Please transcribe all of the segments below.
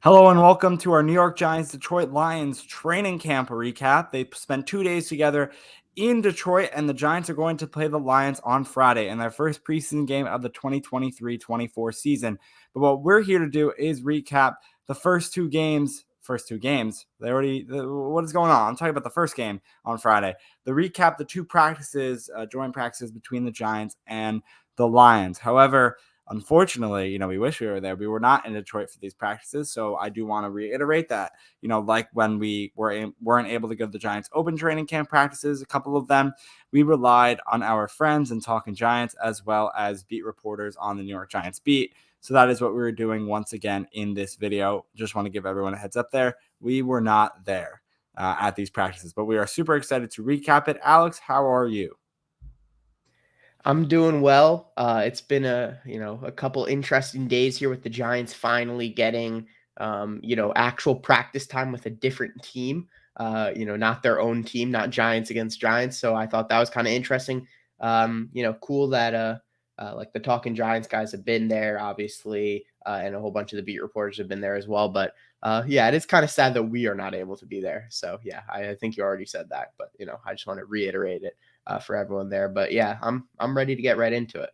Hello and welcome to our New York Giants Detroit Lions training camp recap. They spent 2 days together in Detroit, and the Giants are going to play the Lions on Friday in their first preseason game of the 2023-24 season. But what we're here to do is recap the first two games. What is going on? I'm talking about the first game on Friday. The recap, the two practices, joint practices between the Giants and the Lions. However, unfortunately, we wish we were there. We were not in Detroit for these practices, so I do want to reiterate that, like when we weren't able to go to the Giants open training camp practices, a couple of them, we relied on our friends and Talking Giants as well as beat reporters on the New York Giants beat. So that is what we were doing once again in this video. Just want to give everyone a heads up there. We were not there at these practices, but we are super excited to recap it. Alex, how are you? I'm doing well. It's been a couple interesting days here with the Giants finally getting actual practice time with a different team. Not their own team, not Giants against Giants. So I thought that was kind of interesting. Cool that like the Talking Giants guys have been there, obviously, and a whole bunch of the beat reporters have been there as well. But yeah, it is kind of sad that we are not able to be there. So yeah, I think you already said that, but I just want to reiterate it for everyone there. But yeah, I'm ready to get right into it.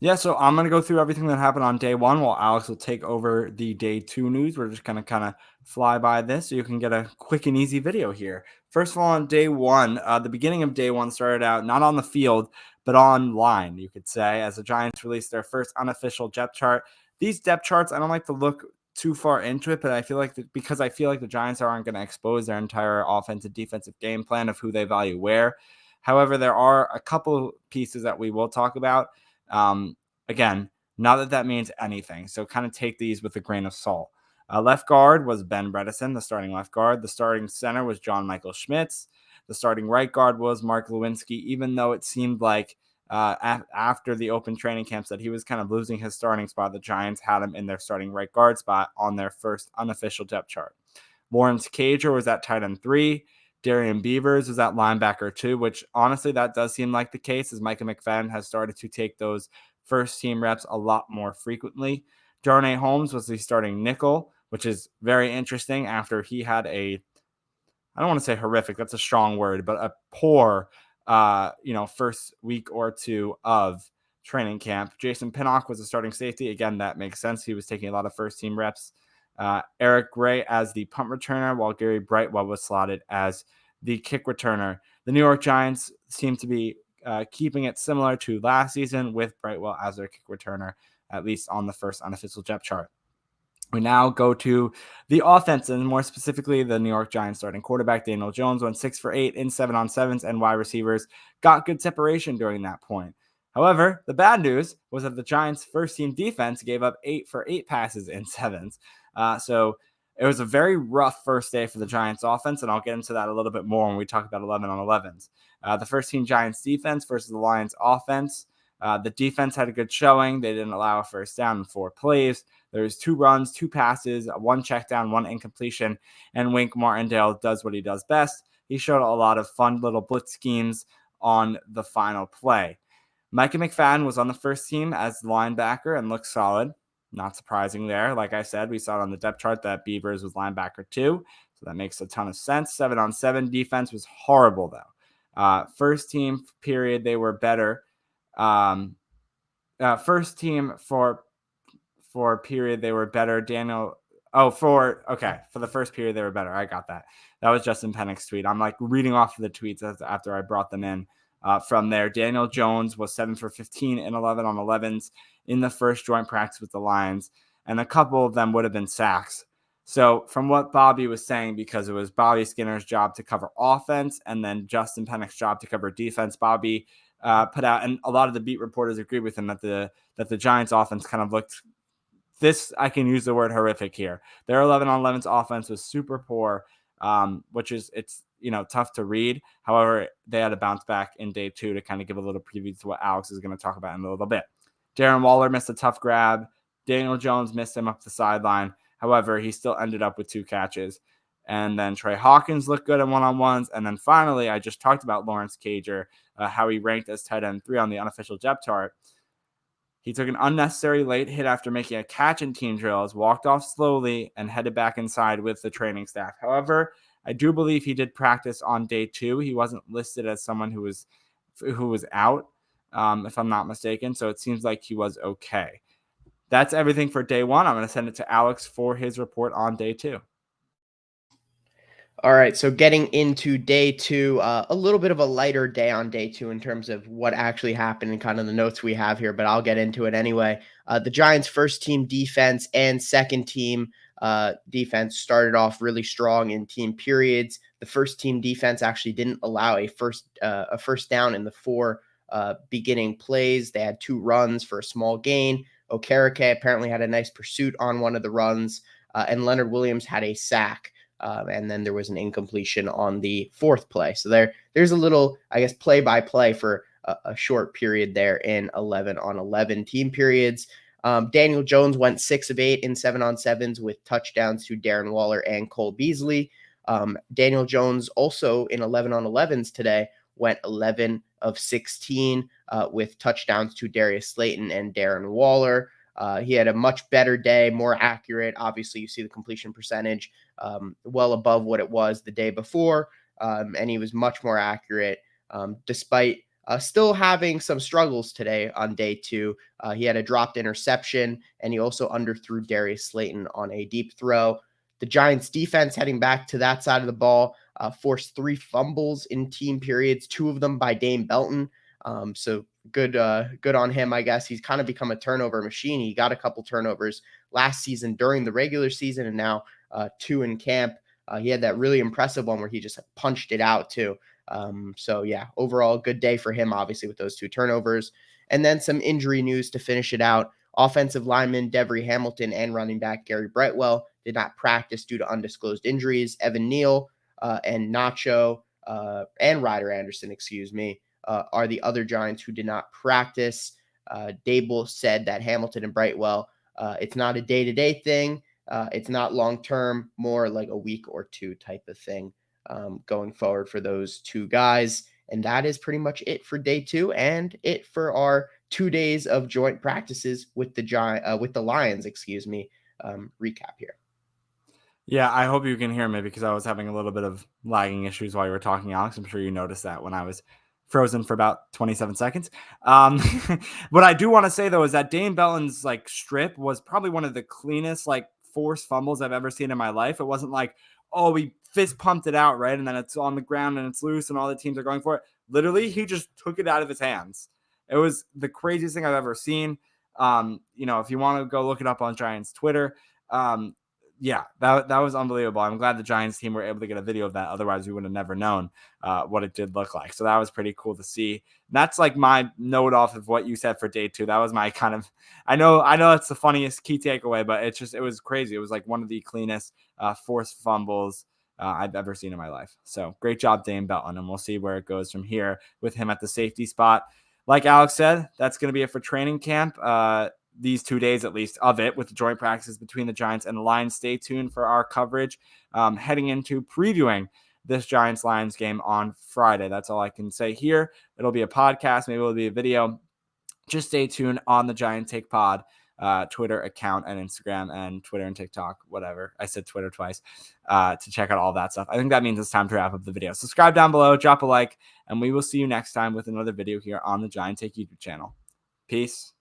Yeah, so I'm going to go through everything that happened on day one while Alex will take over the day two news. We're just going to kind of fly by this so you can get a quick and easy video here. First of all, on day one, the beginning of day one started out not on the field, but online, you could say, as the Giants released their first unofficial depth chart. These depth charts, I don't like to look too far into it, but I feel like because I feel like the Giants aren't going to expose their entire offensive defensive game plan of who they value where. However, there are a couple pieces that we will talk about. Again, not that that means anything, so kind of take these with a grain of salt. Left guard was Ben Bredesen, the starting left guard. The starting center was John Michael Schmitz. The starting right guard was Mark Lewinsky, even though it seemed like after the open training camps that he was kind of losing his starting spot. The Giants had him in their starting right guard spot on their first unofficial depth chart. Lawrence Cager was at tight end 3. Darian Beavers was at linebacker 2, which honestly, that does seem like the case as Micah McFadden has started to take those first team reps a lot more frequently. Darnay Holmes was the starting nickel, which is very interesting after he had I don't want to say horrific, that's a strong word, but a poor, first week or two of training camp. Jason Pinnock was the starting safety. Again, that makes sense. He was taking a lot of first team reps. Eric Gray as the punt returner, while Gary Brightwell was slotted as the kick returner. The New York Giants seem to be keeping it similar to last season with Brightwell as their kick returner, at least on the first unofficial depth chart. We now go to the offense, and more specifically, the New York Giants starting quarterback Daniel Jones went 6 for 8 in 7-on-7s, and wide receivers got good separation during that point. However, the bad news was that the Giants' first team defense gave up 8 for 8 passes in sevens. So it was a very rough first day for the Giants offense, and I'll get into that a little bit more when we talk about 11-on-11s. The first team Giants defense versus the Lions offense. The defense had a good showing. They didn't allow a first down in 4 plays. There's 2 runs, 2 passes, 1 check down, 1 incompletion, and Wink Martindale does what he does best. He showed a lot of fun little blitz schemes on the final play. Micah McFadden was on the first team as linebacker and looked solid. Not surprising there. Like I said, we saw it on the depth chart that Beavers was linebacker 2, so that makes a ton of sense. 7-on-7 defense was horrible, though. First team period, they were better. First team for period, they were better. For the first period, they were better. I got that. That was Justin Pennick's tweet. I'm like reading off of the tweets after I brought them in. From there, Daniel Jones was 7 for 15 in 11-on-11s in the first joint practice with the Lions, and a couple of them would have been sacks. So from what Bobby was saying, because it was Bobby Skinner's job to cover offense and then Justin Pennick's job to cover defense, Bobby put out, and a lot of the beat reporters agreed with him that the Giants offense kind of looked this, I can use the word horrific here. Their 11-on-11's offense was super poor, which is it's tough to read. However, they had to bounce back in day 2 to kind of give a little preview to what Alex is going to talk about in a little bit. Darren Waller missed a tough grab. Daniel Jones missed him up the sideline. However, he still ended up with 2 catches. And then Trey Hawkins looked good in one-on-ones. And then finally, I just talked about Lawrence Cager, how he ranked as tight end 3 on the unofficial depth chart. He took an unnecessary late hit after making a catch in team drills, walked off slowly, and headed back inside with the training staff. However, I do believe he did practice on day 2. He wasn't listed as someone who was out, if I'm not mistaken. So it seems like he was okay. That's everything for day 1. I'm going to send it to Alex for his report on day 2. All right, so getting into day 2, a little bit of a lighter day on day 2 in terms of what actually happened and kind of the notes we have here, but I'll get into it anyway. The Giants' first team defense and second team defense started off really strong in team periods. The first team defense actually didn't allow a first down in the 4 beginning plays. They had 2 runs for a small gain. Okereke apparently had a nice pursuit on one of the runs, and Leonard Williams had a sack. And then there was an incompletion on the 4th play. So there's a little, I guess, play-by-play for a short period there in 11-on-11 team periods. Daniel Jones went 6 of 8 in 7-on-7s with touchdowns to Darren Waller and Cole Beasley. Daniel Jones also in 11-on-11s today went 11 of 16 with touchdowns to Darius Slayton and Darren Waller. He had a much better day, more accurate. Obviously, you see the completion percentage well above what it was the day before, and he was much more accurate despite still having some struggles today on day 2. He had a dropped interception, and he also underthrew Darius Slayton on a deep throw. The Giants defense heading back to that side of the ball forced 3 fumbles in team periods, 2 of them by Dane Belton. So good on him, I guess. He's kind of become a turnover machine. He got a couple turnovers last season during the regular season, and now 2 in camp. He had that really impressive one where he just punched it out too. So yeah, overall good day for him, obviously, with those 2 turnovers. And then some injury news to finish it out. Offensive lineman Devery Hamilton and running back Gary Brightwell did not practice due to undisclosed injuries. Evan Neal and Nacho and Ryder Anderson, are the other Giants who did not practice. Dable said that Hamilton and Brightwell, it's not a day-to-day thing. It's not long-term, more like a week or 2 type of thing going forward for those 2 guys. And that is pretty much it for day 2 and it for our 2 days of joint practices with the Lions, recap here. Yeah, I hope you can hear me because I was having a little bit of lagging issues while you were talking, Alex. I'm sure you noticed that when I was frozen for about 27 seconds. What I do want to say, though, is that Dane Belton's strip was probably one of the cleanest forced fumbles I've ever seen in my life. It wasn't like, oh, he fist pumped it out, right? And then it's on the ground and it's loose and all the teams are going for it. Literally, he just took it out of his hands. It was the craziest thing I've ever seen. If you want to go look it up on Giants Twitter, yeah, that was unbelievable. I'm glad the Giants team were able to get a video of that. Otherwise, we would have never known what it did look like. So that was pretty cool to see. And that's my note off of what you said for day 2. That was my kind of, I know it's the funniest key takeaway, but it was crazy. It was one of the cleanest forced fumbles I've ever seen in my life. So great job, Dane Belton. And we'll see where it goes from here with him at the safety spot. Like Alex said, that's going to be it for training camp. These 2 days, at least, of it with the joint practices between the Giants and the Lions. Stay tuned for our coverage heading into previewing this Giants-Lions game on Friday. That's all I can say here. It'll be a podcast. Maybe it'll be a video. Just stay tuned on the Giant Take Pod Twitter account and Instagram and Twitter and TikTok, whatever. I said Twitter twice to check out all that stuff. I think that means it's time to wrap up the video. Subscribe down below, drop a like, and we will see you next time with another video here on the Giant Take YouTube channel. Peace.